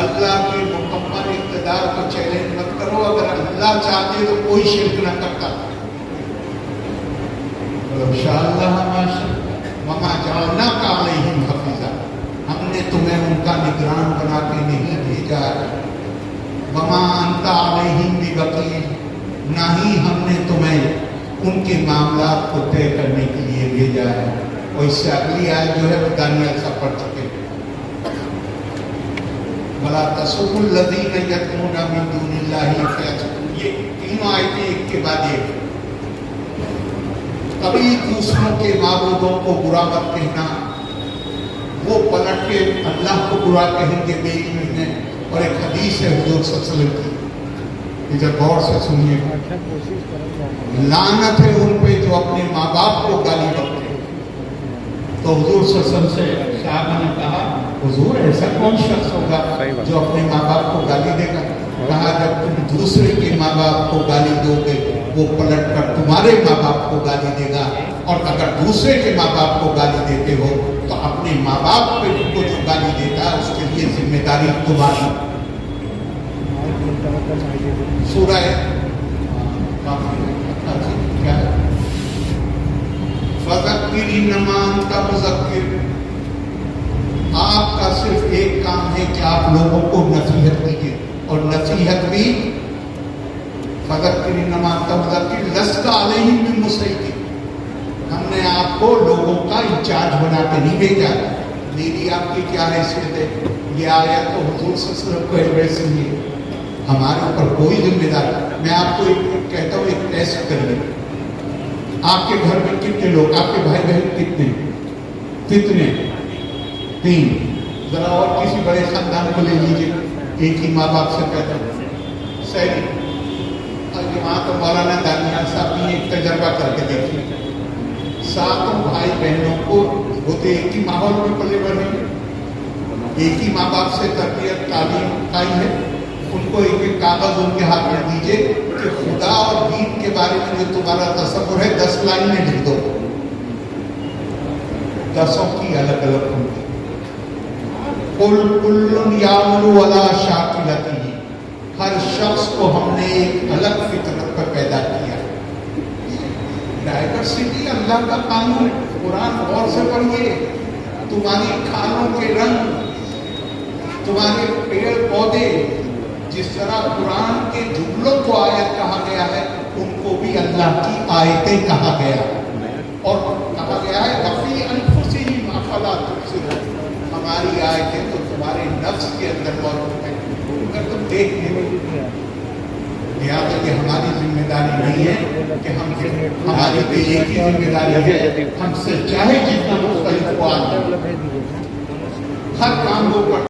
اللہ کے مکمل اقتدار کو چیلنج مت کرو. اگر اللہ چاہتے تو کوئی شرک نہ کرتا. وما جعلناک علیہم حفیظا, ہم نے تمہیں ان کا نگران بنا کے نہیں بھیجا. وما انت علیہم بوکیل, نہ ہی ہم نے تمہیں ان کے معاملات کو طے کرنے کے لیے بھیجا ہے. اور اس سے اگلی آیت جو ہے وہ دانیال سا پڑھ چکے ہیں. وَلَا تَسُبُّوا الَّذِينَ يَدْعُونَ مِن دُونِ اللَّهِ فَيَسُبُّوا, یہ تینوں آیتیں ایک کے بعد ایک. کبھی دوسروں کے معبودوں کو برا مت کہنا, وہ پلٹ کے اللہ کو برا کہیں گے بے علم میں. اور ایک حدیث ہے حضور صلی اللہ علیہ وسلم کی, ادھر غور سے سنیے. لعنت ہے ان پہ جو اپنے ماں باپ کو گالی بکتے ہیں. تو حضور صلی اللہ علیہ وسلم سے صحابہ نے کہا, حضور ایسا کون شخص ہوگا جو اپنے ماں باپ کو گالی دے گا؟ کہا جب تم دوسرے کے ماں باپ کو گالی دو گے وہ پلٹ کر تمہارے ماں باپ کو گالی دے گا. اور اگر دوسرے کے ماں باپ کو گالی دیتے ہو تو اپنے ماں باپ پہ کو جو گالی دیتا ہے اس کے لیے ذمہ داری تمہاری. سورہ کیا ہے؟ فذکر انما انت مذکر, آپ کا صرف ایک کام ہے کہ آپ لوگوں کو نصیحت کیجیے. اور نصیحت بھی فذکر انما انت مذکر لست علیہم بمسیطر, ہم نے آپ کو لوگوں کا انچارج بنا کے نہیں بھیجا. میری آپ کی کیا حیثیت ہے؟ یہ آیت تو حضور صلی اللہ علیہ وسلم کو ایڈریس نہیں ہے, ہمارے اوپر کوئی ذمہ داری. میں آپ کو ایک کہتا ہوں, ایک ٹیسٹ کریے. آپ کے گھر میں کتنے لوگ, آپ کے بھائی بہن کتنے؟ 3. ذرا اور کسی بڑے خاندان کو لے لیجیے, ایک ہی ماں باپ سے پیدا ہوئے. صحیح. اور وہاں تو مولانا دانیال صاحب نے ایک تجربہ کر کے دیکھیے. 7 بھائی بہنوں کو ہوتے ایک ہی ماحول میں پلے بڑھے, ایک ہی ماں باپ سے تربیت تعلیم پائی ہے. ان کو ایک ایک کاغذ ان کے ہاتھ میں دیجیے کہ خدا اور دین کے بارے میں جو تمہارا تصور ہے 10 لائنیں لکھ دو. 10 کی الگ الگ ہوگی. قُلْ كُلٌّ يَعْمَلُ عَلَىٰ شَاكِلَتِهِ, ہر شخص کو ہم نے ایک الگ فطرت پر پیدا کیا. ڈائیورسٹی اللہ کا قانون. قرآن غور سے پڑھیے. تمہاری کھالوں کے رنگ, تمہارے پیڑ پودے, جس طرح قرآن کے جملوں کو آیت کہا گیا ہے ان کو بھی اللہ کی آیتیں کہا گیا. اور کہا گیا ہے وَفِي أَنفُسِهِمْ أَفَلَا تُبْصِرُونَ, ہماری آیتیں تو تمہارے نفس کے اندر موجود ہیں اگر تم دیکھ نہیں. لہٰذا یہ ہماری ذمہ داری نہیں ہے کہ ہماری بھی ایک ہی ذمہ داری ہے, ہم سے چاہے جتنا مختلف ہر کام کو